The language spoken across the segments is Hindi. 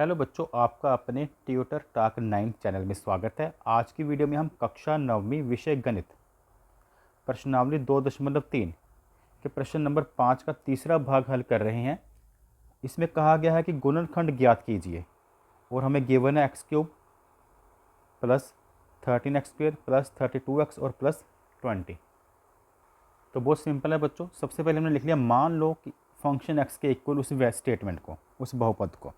हेलो बच्चों, आपका अपने ट्यूटर टॉक 9 चैनल में स्वागत है। आज की वीडियो में हम कक्षा 9वीं विषय गणित प्रश्नावली 2.3 के प्रश्न नंबर 5 का तीसरा भाग हल कर रहे हैं। इसमें कहा गया है कि गुणनखंड ज्ञात कीजिए और हमें गिवन है x³ plus 13x² plus 32x और प्लस 20। तो बहुत सिंपल है बच्चों। सबसे पहले हमने लिख लिया, मान लो कि फंक्शन x के इक्वल उस स्टेटमेंट को, उस बहुपद को,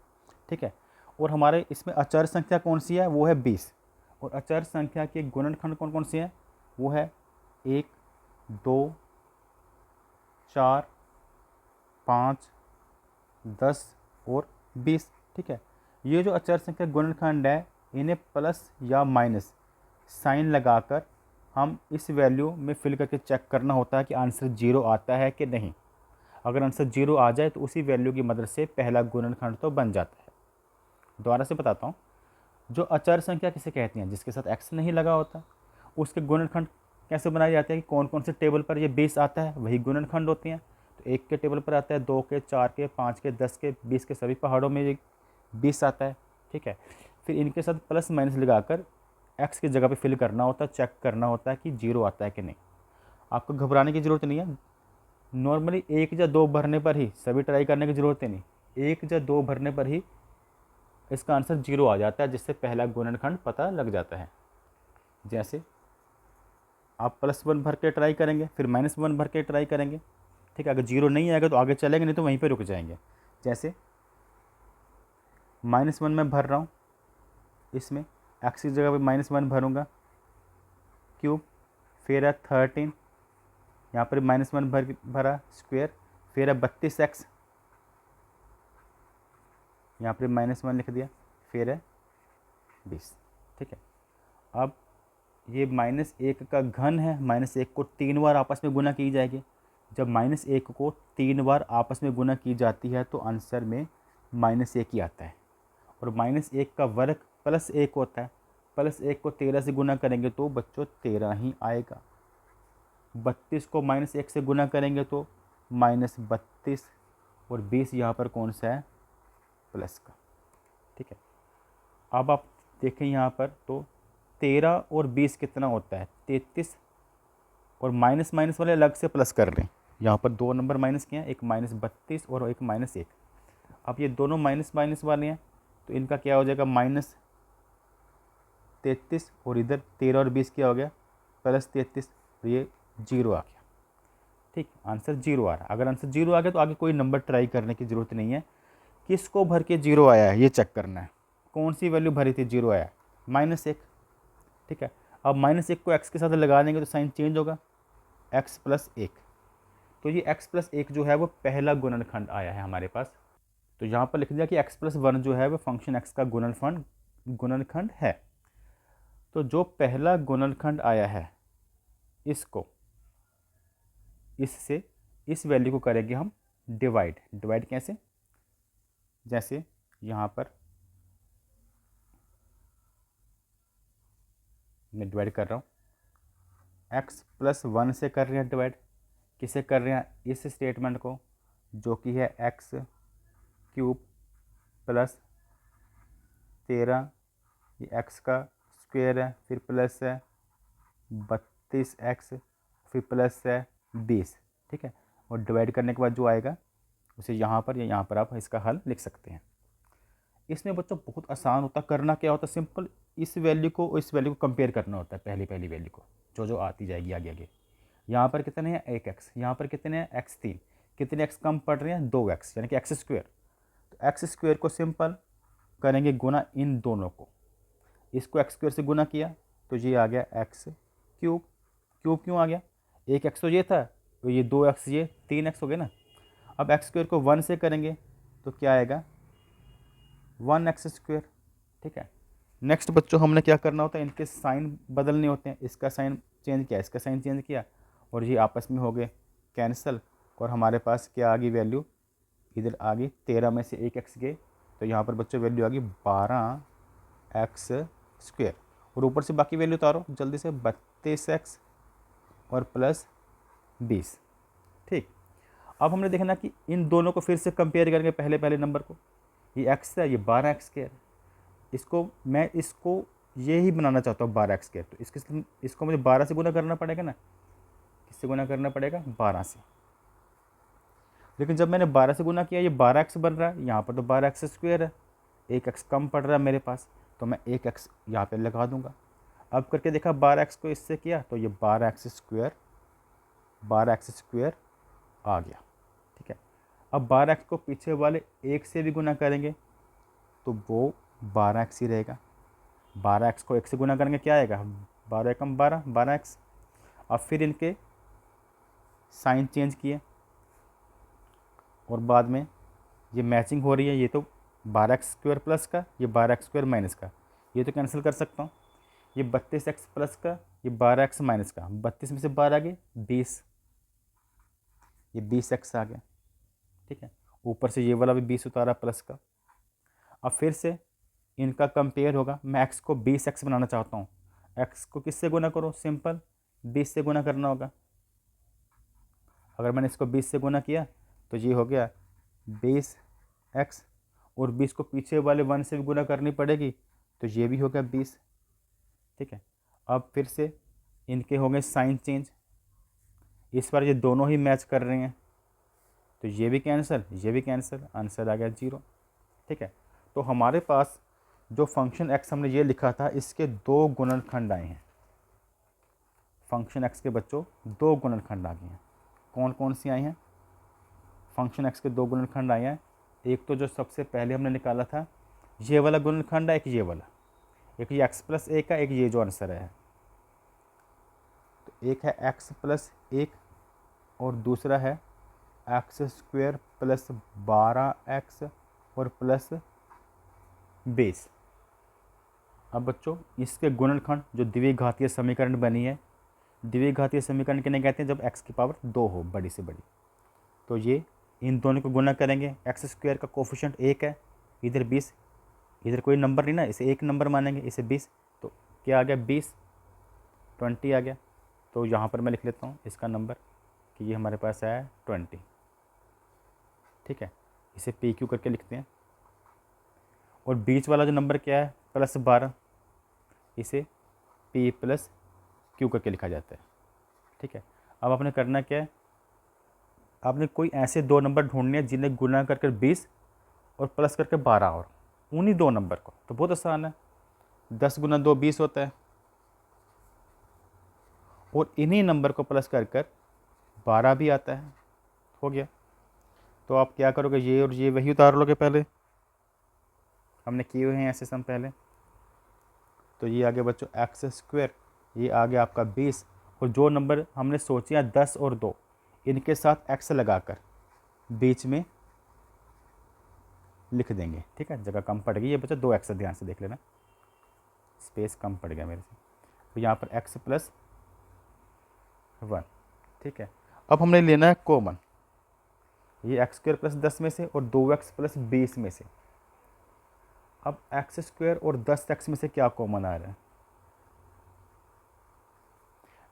ठीक है। और हमारे इसमें अचर संख्या कौन सी है, वो है 20। और अचर संख्या के गुणनखंड कौन कौन से हैं, वो है 1, 2, 4, 5, 10 और 20, ठीक है। ये जो अचर संख्या गुणनखंड है, इन्हें प्लस या माइनस साइन लगाकर हम इस वैल्यू में फिल करके चेक करना होता है कि आंसर 0 आता है कि नहीं। अगर आंसर 0 आ जाए तो उसी वैल्यू की मदद से पहला गुणनखंड तो बन जाता है। दोबारा से बताता हूँ, जो अचर संख्या किसे कहती हैं, जिसके साथ x नहीं लगा होता, उसके गुणनखंड कैसे बनाए जाते हैं कि कौन कौन से टेबल पर ये 20 आता है, वही गुणनखंड होते हैं। तो 1 के टेबल पर आता है, 2 के, 4 के, 5 के, 10 के, 20 के, सभी पहाड़ों में ये 20 आता है, ठीक है। फिर इनके साथ प्लस माइनस लगाकर x की जगह पर फिल करना होता है, चेक करना होता है कि 0 आता है कि नहीं। आपको घबराने की ज़रूरत नहीं है। नॉर्मली 1 या 2 भरने पर ही, सभी ट्राई करने की ज़रूरत नहीं, 1 या 2 भरने पर ही इसका आंसर 0 आ जाता है, जिससे पहला गुणनखंड पता लग जाता है। जैसे आप +1 भर के ट्राई करेंगे, फिर -1 भर के ट्राई करेंगे, ठीक है। अगर 0 नहीं आएगा तो आगे चलेंगे, नहीं तो वहीं पे रुक जाएंगे। जैसे -1 में भर रहा हूँ, इसमें x की जगह पे -1 भरूँगा, क्यूब, फिर है 13, यहाँ पर -1 भरा, स्क्वेयर, फिर है 32x, यहाँ पर -1 लिख दिया, फिर है 20, ठीक है। अब ये -1 का घन है, -1 को 3 बार आपस में गुना की जाएगी। जब -1 को 3 बार आपस में गुना की जाती है तो आंसर में -1 ही आता है। और -1 का वर्ग +1 होता है, +1 को 13 से गुना करेंगे तो बच्चों 13 ही आएगा। 32 को -1 से गुना करेंगे तो -32, और 20 यहाँ पर कौन सा है, प्लस का, ठीक है। अब आप देखें यहाँ पर तो 13 और 20 कितना होता है, 33, और माइनस माइनस वाले अलग से प्लस कर लें। यहाँ पर 2 नंबर माइनस किए हैं, एक -32 और एक -1। अब ये दोनों माइनस माइनस वाले हैं तो इनका क्या हो जाएगा, -33, और इधर 13 और 20 क्या हो गया, +33, तो ये 0 आ गया, ठीक। आंसर 0 आ रहा है। अगर आंसर 0 आ गया तो आगे कोई नंबर ट्राई करने की ज़रूरत नहीं है। किसको भर के 0 आया है ये चेक करना है, कौन सी वैल्यू भरी थी 0 आया, -1, ठीक है। अब -1 को x के साथ लगा देंगे तो साइन चेंज होगा, x + 1। तो ये x + 1 जो है वो पहला गुणनखंड आया है हमारे पास। तो यहाँ पर लिख दिया कि x + 1 जो है वो फंक्शन x का गुणनखंड है। तो जो पहला गुणनखंड आया है, इसको इससे इस वैल्यू को करेंगे हम डिवाइड कैसे, जैसे यहाँ पर मैं डिवाइड कर रहा हूँ, x + 1 से कर रहे हैं डिवाइड, किसे कर रहे हैं, इस स्टेटमेंट को, जो कि है x³ + 13, ये x का स्क्वायर है, फिर प्लस है 32x, फिर प्लस है 20, ठीक है। और डिवाइड करने के बाद जो आएगा उसे यहाँ पर या यहाँ पर आप इसका हल लिख सकते हैं। इसमें बच्चों बहुत आसान होता, करना क्या होता, सिंपल इस वैल्यू को और इस वैल्यू को कंपेयर करना होता है, पहली वैल्यू को जो जो आती जाएगी आगे। यहाँ पर कितने हैं, 1x, यहाँ पर कितने हैं, x3, कितने x कम पड़ रहे हैं, 2x, यानी कि x²। तो x² को सिंपल करेंगे गुना इन दोनों को, इसको x² से गुना किया तो ये आ गया x³। क्यूब क्यों आ गया, 1x तो ये था, तो ये 2x, ये 3x हो गया ना। अब x² को 1 से करेंगे तो क्या आएगा, 1x², ठीक है। नेक्स्ट बच्चों हमने क्या करना होता है, इनके साइन बदलने होते हैं। इसका साइन चेंज किया, इसका साइन चेंज किया, और ये आपस में हो गए कैंसिल, और हमारे पास क्या आ गई वैल्यू, इधर आ गई 13 में से 1x गए, तो यहाँ पर बच्चों वैल्यू आ गई 12x², और ऊपर से बाकी वैल्यू उतारो जल्दी से, 32x और प्लस 20, ठीक। अब हमने देखना कि इन दोनों को फिर से कंपेयर करेंगे, पहले नंबर को, ये x है, ये 12x²। इसको ये ही बनाना चाहता हूँ 12x²। तो इसको मुझे 12 से गुना करना पड़ेगा ना। किससे गुना करना पड़ेगा? 12 से। लेकिन जब मैंने 12 से गुना किया ये 12x बन रहा है, यहाँ पर तो 12x² है, 1x कम पड़ रहा है मेरे पास, तो मैं 1x यहाँ पे लगा दूंगा। अब करके देखा 12x को इससे किया तो ये 12x² आ गया। ठीक है, अब 12x को पीछे वाले 1 से भी गुना करेंगे तो वो 12x ही रहेगा। 12x को 1 से गुना करेंगे क्या आएगा? 12 कम 12, 12x। अब फिर इनके साइन चेंज किए और बाद में ये मैचिंग हो रही है, ये तो 12x² प्लस का, ये 12x² माइनस का, ये तो कैंसिल कर सकता हूँ। ये 32x प्लस का, ये 12x माइनस का, 32 में से 12 आ गए 20, ये 20x आ गया। ठीक है, ऊपर से ये वाला भी 20 उतारा प्लस का। अब फिर से इनका कंपेयर होगा। मैं x को 20x बनाना चाहता हूँ। x को किससे गुना करो? सिंपल 20 से गुना करना होगा। अगर मैंने इसको 20 से गुना किया तो ये हो गया 20x, और 20 को पीछे वाले 1 से भी गुना करनी पड़ेगी तो ये भी हो गया 20। ठीक है, अब फिर से इनके हो गए साइन चेंज। इस बार ये दोनों ही मैच कर रहे हैं तो ये भी कैंसिल, ये भी कैंसिल, आंसर आ गया 0। ठीक है, तो हमारे पास जो फंक्शन x हमने ये लिखा था इसके 2 गुणनखंड आए हैं। फंक्शन x के बच्चों 2 गुणनखंड आ गए हैं। कौन कौन सी आई हैं? फंक्शन x के 2 गुणनखंड आए हैं। एक तो जो सबसे पहले हमने निकाला था ये वाला गुणनखंड है, एक ये वाला, एक ये x+1 का, एक ये जो आंसर है। तो एक है x+1 और दूसरा है x² + 12x और प्लस 20। अब बच्चों इसके गुणनखंड जो द्विघातीय समीकरण बनी है, द्विघातीय समीकरण किन्हें कहते हैं? जब x की पावर 2 हो, बड़ी से बड़ी। तो ये इन दोनों को गुना करेंगे। x² का कोफिशिएंट 1 है, इधर 20, इधर कोई नंबर नहीं ना, इसे एक नंबर मानेंगे, इसे 20, तो क्या आ गया 20 आ गया। तो यहाँ पर मैं लिख लेता हूँ इसका नंबर कि ये हमारे पास आया 20। ठीक है, इसे PQ करके लिखते हैं। और बीच वाला जो नंबर क्या है? +12, इसे P + Q करके लिखा जाता है। ठीक है, अब आपने करना क्या है? आपने कोई ऐसे 2 नंबर ढूंढने हैं जिन्हें गुना करके 20 और प्लस करके 12, और उन्हीं 2 नंबर को। तो बहुत आसान है, 10 × 2 20 होता है, और इन्हीं नंबर को प्लस कर 12 भी आता है। हो गया। तो आप क्या करोगे? ये और ये वही उतार लोगे, पहले हमने किए हुए हैं ऐसे सम पहले। तो ये आ गया बच्चों x², ये आ गया आपका 20, और जो नंबर हमने सोचे हैं 10 और 2, इनके साथ x लगाकर बीच में लिख देंगे। ठीक है, जगह कम पड़ गई है बच्चा, 2x, ध्यान से देख लेना, स्पेस कम पड़ गया मेरे से। तो यहाँ पर x+1। ठीक है, अब हमने लेना है कॉमन, ये x² + 10 में से और 2x + 20 में से। अब x² और 10x में से क्या कॉमन आ रहा है?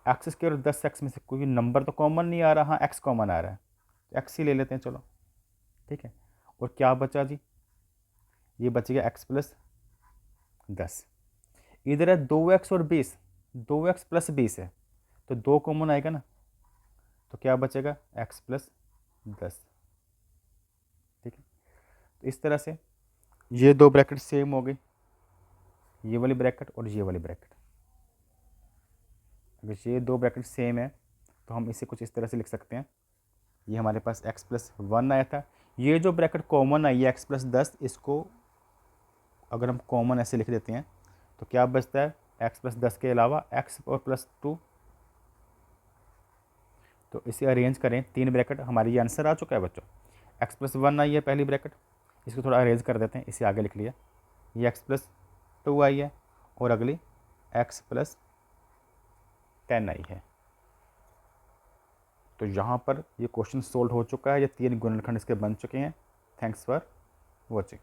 x² और 10x में से कोई नंबर तो कॉमन नहीं आ रहा। हाँ, x कॉमन आ रहा है, x ही ले लेते हैं चलो। ठीक है, और क्या बचा जी? ये बच गया x + 10। इधर है 2x और 20, 2x + 20 है, तो 2 कॉमन आएगा ना, तो क्या बचेगा? x + 10। ठीक है, तो इस तरह से ये 2 ब्रैकेट सेम हो गई, ये वाली ब्रैकेट और ये वाली ब्रैकेट। अगर ये 2 ब्रैकेट सेम है तो हम इसे कुछ इस तरह से लिख सकते हैं। ये हमारे पास x + 1 आया था, ये जो ब्रैकेट कॉमन आई है x + 10, इसको अगर हम कॉमन ऐसे लिख देते हैं तो क्या बचता है? x + 10 के अलावा x और +2। तो इसे अरेंज करें, 3 ब्रैकेट, हमारी ये आंसर आ चुका है बच्चों। x + 1 आई है पहली ब्रैकेट, इसको थोड़ा अरेंज कर देते हैं, इसे आगे लिख लिया। ये x + 2 आई है और अगली x + 10 आई है। तो यहाँ पर ये क्वेश्चन सोल्व हो चुका है, ये 3 गुणनखंड इसके बन चुके हैं। Thanks for watching.